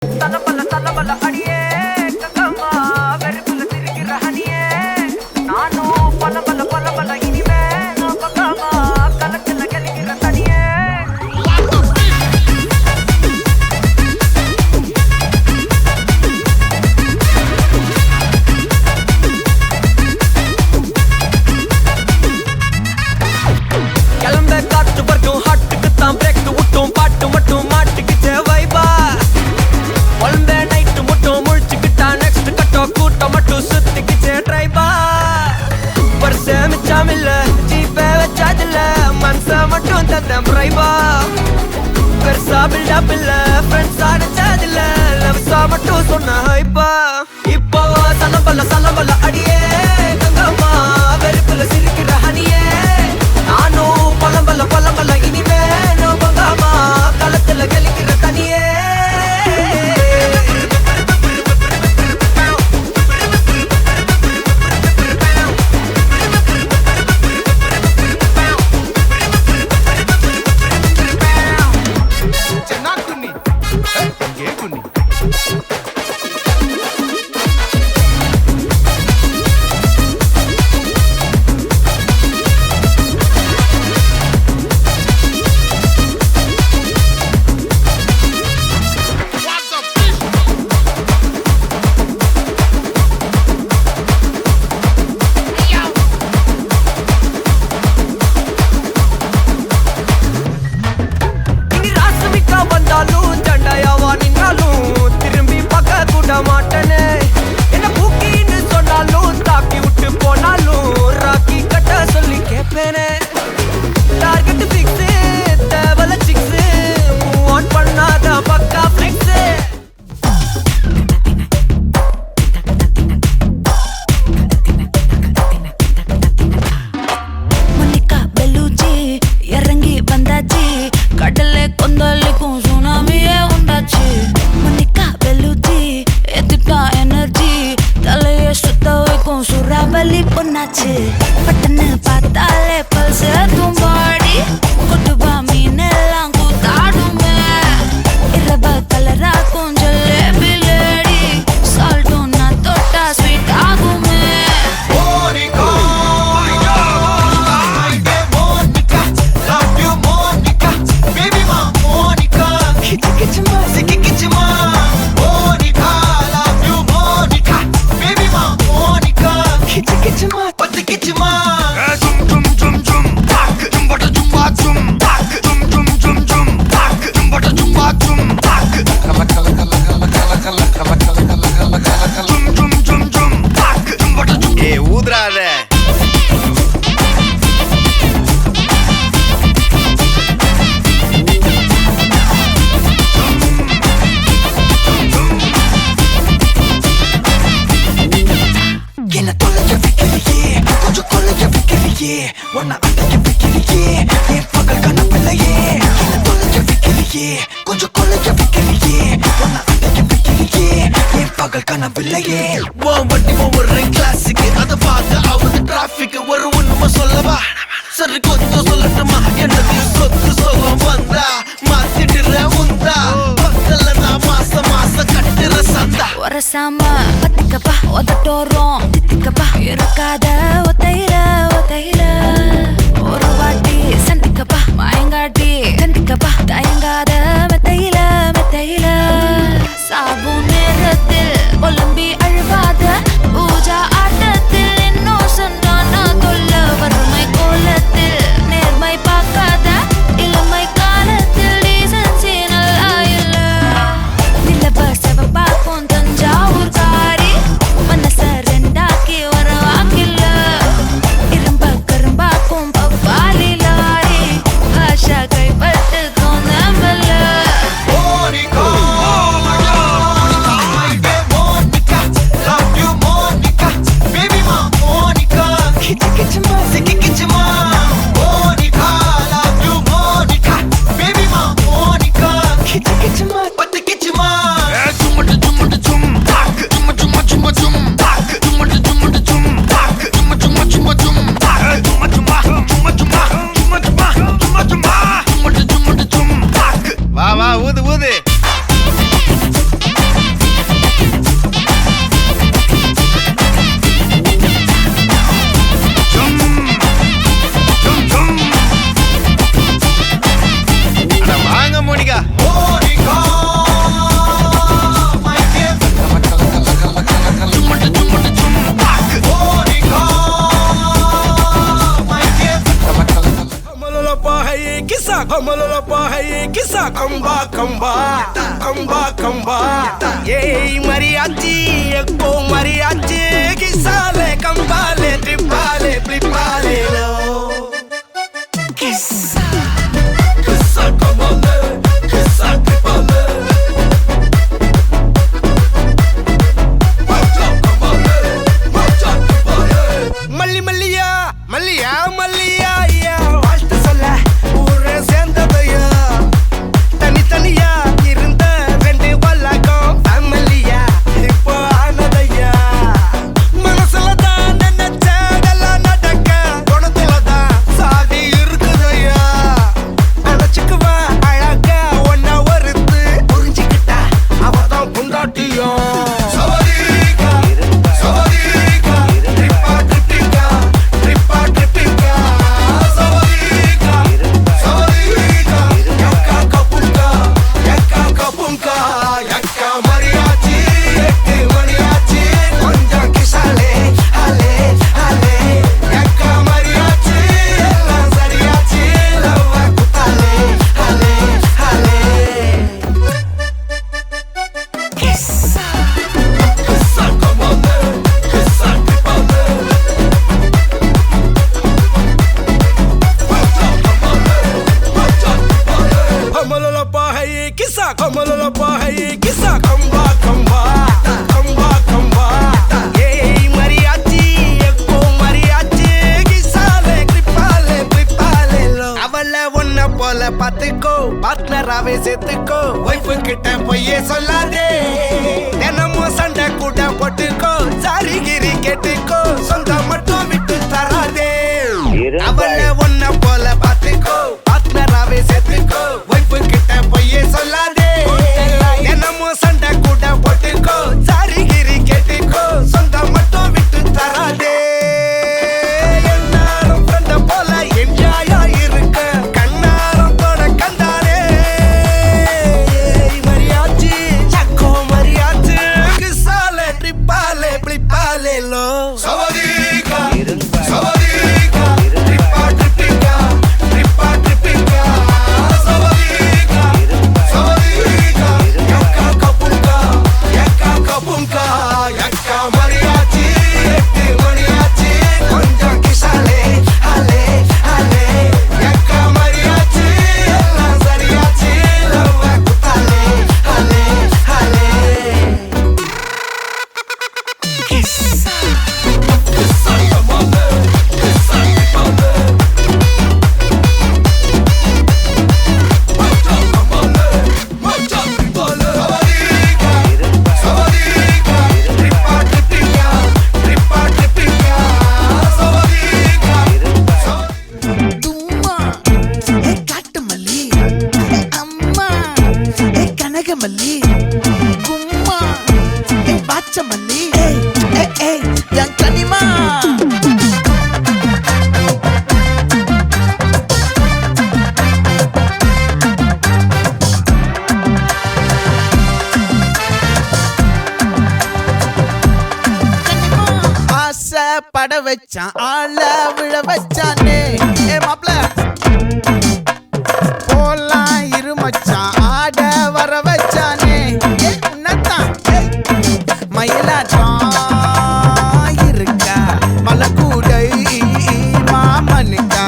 தலபல அடியே கங்கம்மா வெறுப்புல திரிக்கிற ஹனியே நானும் பல இனிமே நான் பக்காமா கலக்கல கலிக்கிற தனியே கிளம்ப காத்து வரைக்கும் ஹாட்டுக்கு தான் பிரேக் விட்டும் பாட்டு மட்டும் மாட்டுக்கிச்சே வைபா ஒன்பே நைட்டு மட்டும் முழிச்சுக்கிட்டா நெக்ஸ்ட் கட்டோ கூட்டம் மட்டும் சுத்திக்கிச்சே ட்ரைபா பர்சே மிச்சாமில்ல ஜீப்பே வச்சாதில்ல மனச மட்டும் தந்தேன் பிரைபா பெருசா பில்டப் இல்ல ஃப்ரெண்ட்ஸ் அடிச்சதில்ல லவ்ஸா மட்டும் சொன்ன ஹைப்பா இப்போ சலம்பல அடியே கங்கம்மா வெறுப்புல சிரிக்கிற ஹனியே நானும் பலம்பல இனிமே நோ பங்காமா களத்துல கலிக்கிற தனியே மாட்டனே என்ன பூக்கின்னு சொன்னாலும் தாக்கி விட்டு போனாலும் ராக்கி கட்ட சொல்லி கேட்பேனே டார்கெட் ஃபிக்ஸ் தேவல சிக்ஸ் மூவ் ஆன் பண்ணாத பக்கா ஃபிளெக்ஸ் மணிக்கா பெலூச்சி இறங்கி வந்தாச்சு கடலை கொந்தளிக்கும் சுனாமியே உண்டாச்சு மணிக்கா பெலூச்சி எதிர்த்தா எனர்ஜி தலைய சுத்த வைக்கும் சுறாவலி பொண்ணாச்சு பட்டன்னு பார்த்தாலே பல்ஸ் தும்பாடி கொட்டுபா மீன் எல்லாம் கூத்தாடுமே இரவ கலராக்கும் ஜல்லேபி லேடி சால்ட்டும் நான் தொட்டா ஸ்வீட் ஆகுமே ஊதுறாத என்ன தொலைய வைக்கிறியே கொஞ்சம் கொலைய வைக்கிறியே உன்னை அடைய வைக்கிறியே என் பகல் கனவில்லையே என்ன தொலைய வைக்கிறியே கொஞ்சம் கொலைய வைக்கிறியே உன்னை அடைய வைக்கிறியே என் பகல் கனவில்லையே வண்டி ஒவ்வொரு கிளாஸுக்கு அதை பார்த்து ஆகுது டிராபிக் ஒரு உண்மை சொல்லவா சரி கொஞ்சம் சொல்லட்டுமா என்னது சொத்து சொல்லம் வந்தா மாத்திடுற உந்தா பக்கத்துல நான் மாச கட்டுற சந்தா ஒரசாம பத்திக்கப்பா உதட்டோரம் தித்திக்கப்பா இருக்காத ஒத்தையில ஒரு வாட்டி சந்திக்கப்பா மாயங்காட்டி கண்டிக்கப்பா தயங்காத மெத்தையில சாவு நேரத்தில் ஒலிம்பி அழுவாத பூஜா ஆட்டத்தில் இன்னும் சொன்னானா தொல்ல வறுமை கோலத்தில் நேர்மை பார்க்காத இளமை காலத்தில் டீசன்சி நல்லா இல்ல நிலவ செவப்பாக்கும் தஞ்சாவூர் காரி மனச ரெண்டாக்கி வர வாக்கில்ல இரும்ப கரும்பாக்கும் பப்பாலி லாரி ஆஷா கைப்பட்டுக்கும் நம்பல கம்பா கம்பா கம்பா கம்பா ஏய் மரியாச்சி எக்கோ மரியாச்சி கிசாலே கம்பாலே ட்ரிப்பாலே ப்ளிப்பாலே லோ கிஸ்ஸா கிஸ்ஸா கம்பாலே கிஸ்ஸா ட்ரிப்பாலே மல்லி மல்லியா மல்லியா மல்லியா ஐயா வாழ்த்து சொல்ல ஊரே சேர்ந்ததையா தனித்தனியா இருந்த ரெண்டு வல்லகம் ஃபேமிலியா இப்போ ஆனதையா மனசுலதான் நினைச்சதெல்லாம் நடக்க குணத்துலதான் சாதி இருக்குதையா அழைச்சுக்குவா அழகா ஒன்னா ஒருத்து புரிஞ்சுக்கிட்டா அவதான் புண்டாட்டியும் பாத்துக்கோ பார்ட்னராவே சேர்த்துக்கோ வைஃபு கிட்ட பொய்யே சொல்லாதே தினமும் சண்டை கூட போட்டுக்கோ சாரி கிரி கேட்டுக்கோ சொந்தம் மட்டும் விட்டு தராதே அவளை ஒன்ன போல பாத்துக்கோ பார்ட்னராவே சேர்த்துக்கோ வைஃபு கிட்ட பொய்யே சொல்லாதே தினமும் சண்டை கூட போட்டுக்கோ சாரி கிரி கேட்டுக்கோ சொந்தம் மட்டும் விட்டு தராதே எல்லாரும் ஃப்ரெண்ட போல என்ஜாயா இருக்க மல்லி கும்மா பாச்ச மல்லி என் கனிமா ஆசை பட வச்சான் ஆள விழ வச்சானே மாப்ள போலாம் இருமச்சான் ஆட வர வச்சானே உன்னத்தான் மயிலாட்டம் இருக்கா மலக்கூடை மாமனுக்கா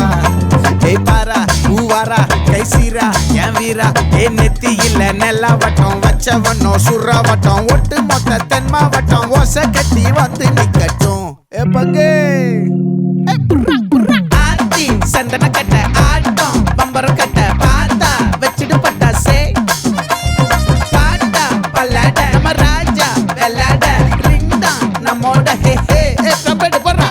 பாரா பூவாரா கைசீரா என் வீரா நெத்தி இல்ல நெல்லா வட்டம் வச்சவனோ சுறா வட்டம் ஒட்டு மொத்த தென் மாவட்டம் ஓசை கட்டி வந்து நிக்கட்டும் பங்கே ஆத்தி சந்தன கட்ட ஆட்டம் பம்பரம் கட்ட பார்த்தா வச்சிட்டு பட்டாசே பாட்டா பல்லாட நம்ம ராஜா வெள்ளாட ரிங் தான் நம்மோட ஹே ஹே கபடி போடுறா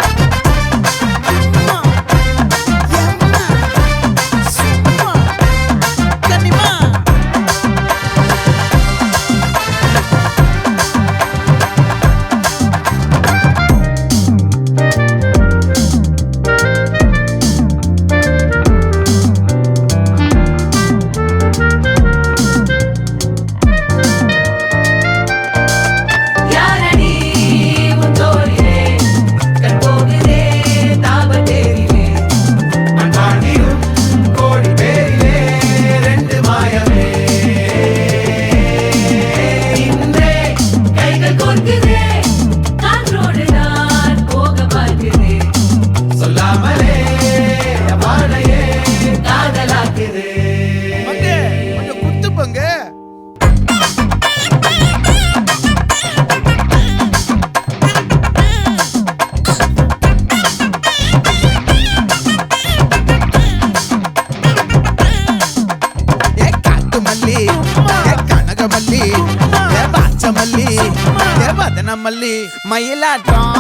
வதன மல்லி மயிலாட்டம்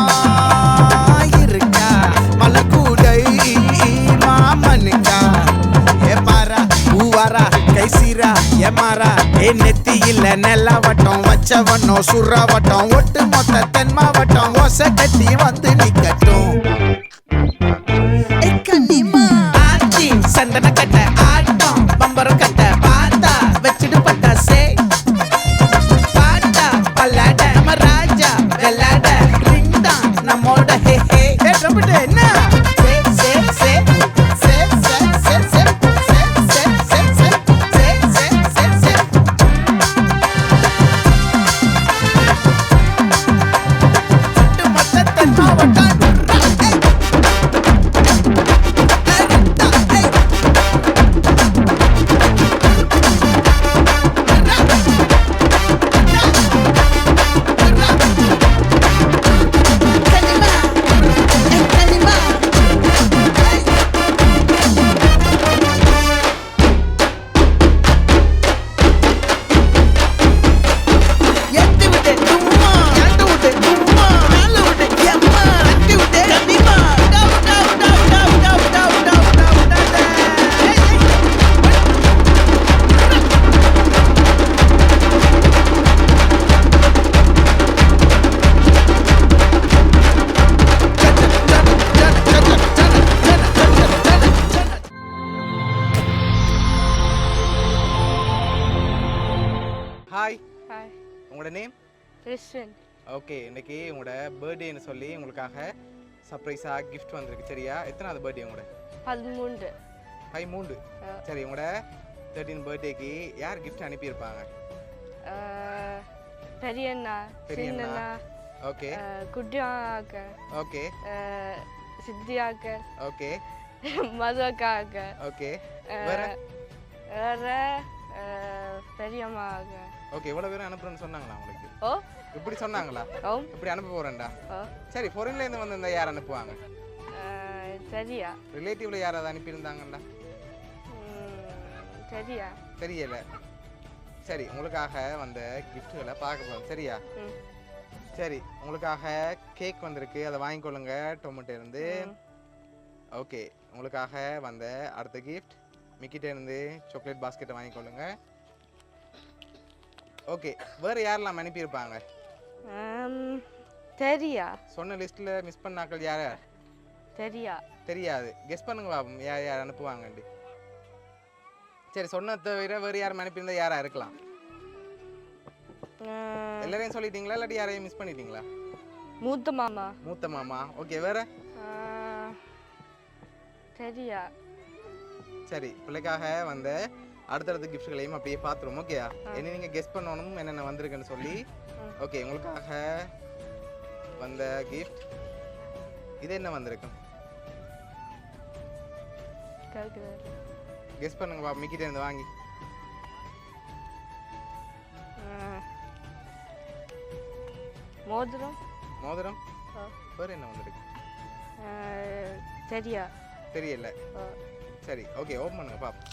இருக்கா மலக்கூடை மாமனுக்கா ஏ பாரா பூவாரா கைசீரா ஏ மாறா ஏ நெத்தி இல்ல நெல்லா வட்டம் வச்ச வண்ணம் சுறா வட்டம் ஒட்டு மொத்த தென் மாவட்டம் ஓசை கட்டி வந்து நிக்கட்டும் ஆச்சி சந்தன கட்ட ஆட்டம் பம்பரம் கட்ட பாத்தா வச்சிடு பட்டாசே பாட்டா பல்லாட நம்ம ராஜா வெள்ளாட ரிங் தான் நம்மோட ஹே ஹே ட்ரம்பட் என்ன சே சே சே சே சே சே சே சே சே சே சே சே சே சே ஒட்டு மொத்த தென் மாவட்டம் ஹாய் ஹாய் உங்களோட நேம் ரிஸ்வன் ஓகே இன்னைக்கு உங்களோட பர்த்டேன்னு சொல்லி உங்களுக்காக சர்ப்ரைஸாக கிஃப்ட் வந்திருக்கு சரியா எத்தனாவது பர்த்டே உங்களோட 13 3 சரி உங்களோட 13 பர்த்டேக்கு யார் கிஃப்ட் அனுப்பியிருப்பாங்க பெரியண்ணா பெரியண்ணா. சின்னண்ணா ஓகே குட்டியாக்க ஓகே சித்தியாக்க ஓகே மதுக்காக்க ஓகே வேற வேற பெரியம்மாக்க ஓகே இவ்வளோ பேரும் அனுப்புறேன்னு சொன்னாங்களா உங்களுக்கு ஓ இப்படி சொன்னாங்களா ஓ இப்படி அனுப்ப போகிறேன்டா ஓ சரி ஃபாரின்லேருந்து வந்திருந்தா யார் அனுப்புவாங்க சரியா ரிலேட்டிவ்ல யாராவது அனுப்பியிருந்தாங்கல்ல சரியா தெரியல சரி உங்களுக்காக வந்த கிஃப்ட்டுகளை பார்க்க போகிறோம் சரியா ம். சரி உங்களுக்காக கேக் வந்திருக்கு அதை வாங்கிக்கொள்ளுங்க டொமேட்டோ இருந்து ஓகே உங்களுக்காக வந்த அடுத்த கிஃப்ட் மிக்கிட்ட இருந்து சாக்லேட் பாஸ்கெட்டை வாங்கிக்கொள்ளுங்க ஓகே வேறு யாரெல்லாம் அனுப்பியிருப்பாங்க சரியா சொன்ன லிஸ்ட்டில் மிஸ் பண்ணாக்கள் யார் யார் சரியா தெரியாது கெஸ் பண்ணுங்க பாப்போம் யார் யார் அனுப்புவாங்கண்டி சரி சொன்ன தவிர வேறு யாரும் அனுப்பியிருந்தா யாரா இருக்கலாம் எல்லாரையும் சொல்லிட்டீங்களா இல்லாட்டி யாரையும் மிஸ் பண்ணிட்டீங்களா மூத்த மாமா மூத்த மாமா ஓகே வேற சரியா சரி பிள்ளைக்காக வந்த அடுத்தடுத்த கிஃப்ட்களையும் அப்படியே பார்த்துருவோம் ஓகேயா என்ன நீங்கள் கெஸ் பண்ணணும் என்னென்ன வந்திருக்குன்னு சொல்லி ஓகே உங்களுக்காக வந்த கிஃப்ட் இது என்ன வந்திருக்கும் கெஸ் பண்ணுங்க பாப்பா மிக்கிட்ட இருந்து வாங்கி மோதிரம் மோதிரம் வேறு என்ன வந்திருக்கு சரியா தெரியல சரி ஓகே ஓப்பன் பண்ணுங்க பாப்பா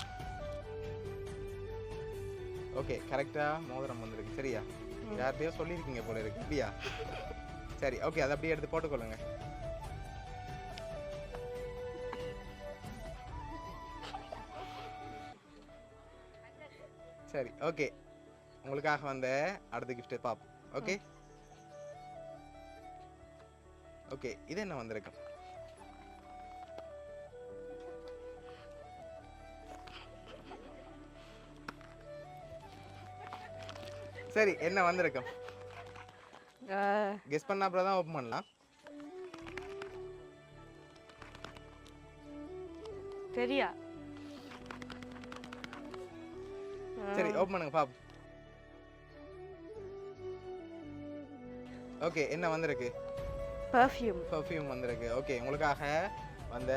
ஓகே கரெக்டாக மோதிரம் வந்திருக்கு சரியா யார்கிட்டயோ சொல்லியிருக்கீங்க போல இருக்கு இல்லையா சரி ஓகே அதை அப்படியே எடுத்து போட்டுக்கொள்ளுங்க சரி ஓகே உங்களுக்காக வந்த அடுத்த கிஃப்ட் பாப்போம் ஓகே ஓகே இது என்ன வந்திருக்கு சரி என்ன வந்திருக்கும் கெஸ் பண்ண அப்புறம் தான் ஓப்பன் பண்ணலாம் சரியா சரி ஓப்பன் பண்ணுங்க பாப்போம் ஓகே என்ன வந்திருக்கு பர்ஃப்யூம் வந்திருக்கு ஓகே உங்களுக்காக வந்த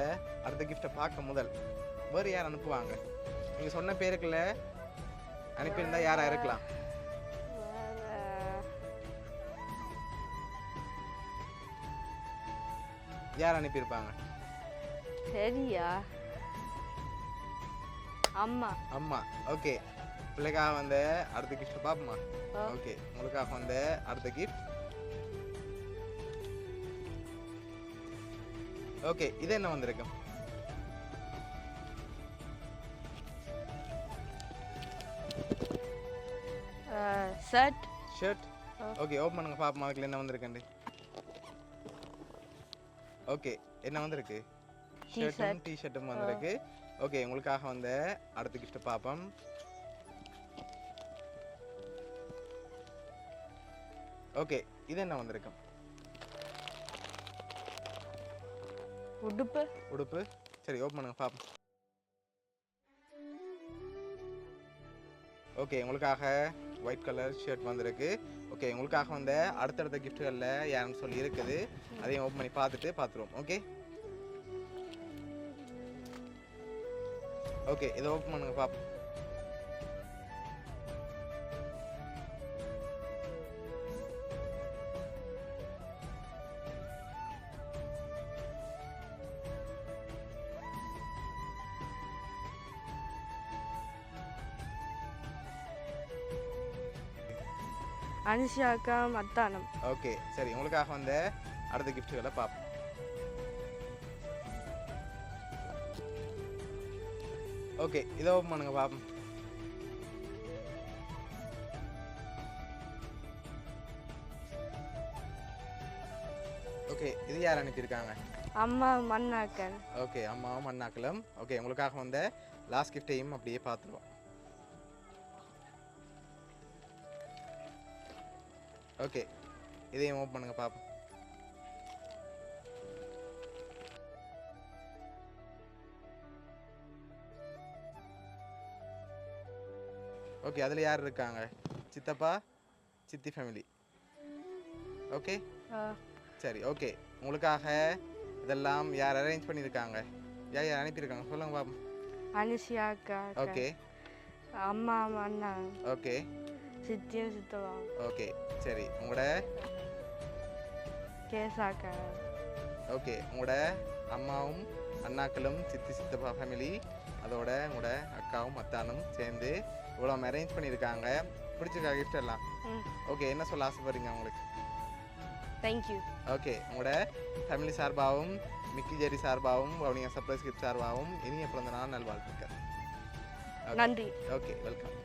அடுத்த கிஃப்டை பார்க்க முதல் வேறு யார் அனுப்புவாங்க நீங்கள் சொன்ன பேருக்குள்ள அனுப்பியிருந்தா யாரா இருக்கலாம் யார் அனுப்பியிருப்பாங்க சரியா அம்மா அம்மா ஓகே பிள்ளைக்காக வந்து அடுத்த கிஃப்ட் பாப்போமா? ஆ. ஓகே, உங்களுக்காக வந்து அடுத்த கிஃப்ட். ஓகே, இது என்ன வந்திருக்கு? Shirt shirt. ஆ. ஓகே, ஓப்பன் பண்ணுங்க பாப்போமா அதுக்குள்ள என்ன வந்திருக்குண்டு. ஓகே, என்ன வந்திருக்கு? ஷர்ட்டும் டி-ஷர்ட்டும் வந்திருக்கு. ஓகே, உங்களுக்காக வந்து அடுத்த கிஃப்ட் பாப்போம். ஓகே, இது என்ன வந்திருக்கு? உடுப்பு உடுப்பு. சரி, ஓப்பன் பண்ணுங்க பாப்போம். ஓகே, உங்களுக்காக ஒயிட் கலர் ஷர்ட் வந்திருக்கு. ஓகே, உங்களுக்காக வந்து அடுத்தடுத்த கிஃப்ட்டுகளில் யாருன்னு சொல்லி இருக்குது, அதையும் ஓப்பன் பண்ணி பார்த்துருவோம். ஓகே ஓகே, இதை ஓப்பன் பண்ணுங்க பாப்போம். அனுஷியாக்கா மத்தானம். ஓகே, சரி, உங்களுக்காக வந்து அடுத்த கிஃப்ட்டுகளை பார்ப்போம். ஓகே, இதை ஓப்பன் பண்ணுங்க பாப்போம். ஓகே, இது யார் அனுப்பியிருக்காங்க? அம்மா மண்ணாக்கன். ஓகே, அம்மாவும் அண்ணாக்களும். ஓகே, உங்களுக்காக வந்து லாஸ்ட் கிஃப்டையும் அப்படியே பார்த்துருவோம். ஓகே, இதையும் ஓப்பன் பண்ணுங்க பாப்போம். ஓகே, அதில் யார் இருக்காங்க? சித்தப்பா, சித்தி ஃபேமிலி. ஓகே சரி, ஓகே, உங்களுக்காக இதெல்லாம் யார் அரேஞ்ச் பண்ணியிருக்காங்க? யார் அனுப்பியிருக்காங்க சொல்லுங்க பாப்போம். அனுஷியாக்கா. ஓகே, அம்மா அண்ணா. ஓகே, சித்தியும் சித்தவா. ஓகே, சரி, உங்களோட கேசாக்கா. ஓகே, உங்களோட அம்மாவும் அண்ணாக்களும் சித்தி சித்தப்பா ஃபேமிலி அதோட உங்களோட அக்காவும் அத்தானும் சேர்ந்து இவ்வளோ அரேஞ்ச் பண்ணியிருக்காங்க. பிடிச்சிருக்கா கிஃப்ட் எல்லாம்? ஓகே, என்ன சொல்ல ஆசைப்படுறீங்க உங்களுக்கு? தேங்க்யூ. ஓகே, உங்களோட ஃபேமிலி சார்பாகவும் மிக்கி ஜெரி சார்பாகவும் வவுனியா சர்ப்ரைஸ் கிஃப்ட் சார்பாகவும் இனிய பிறந்த நாள் நல்வாழ்த்துக்கள். நன்றி. Okay, welcome.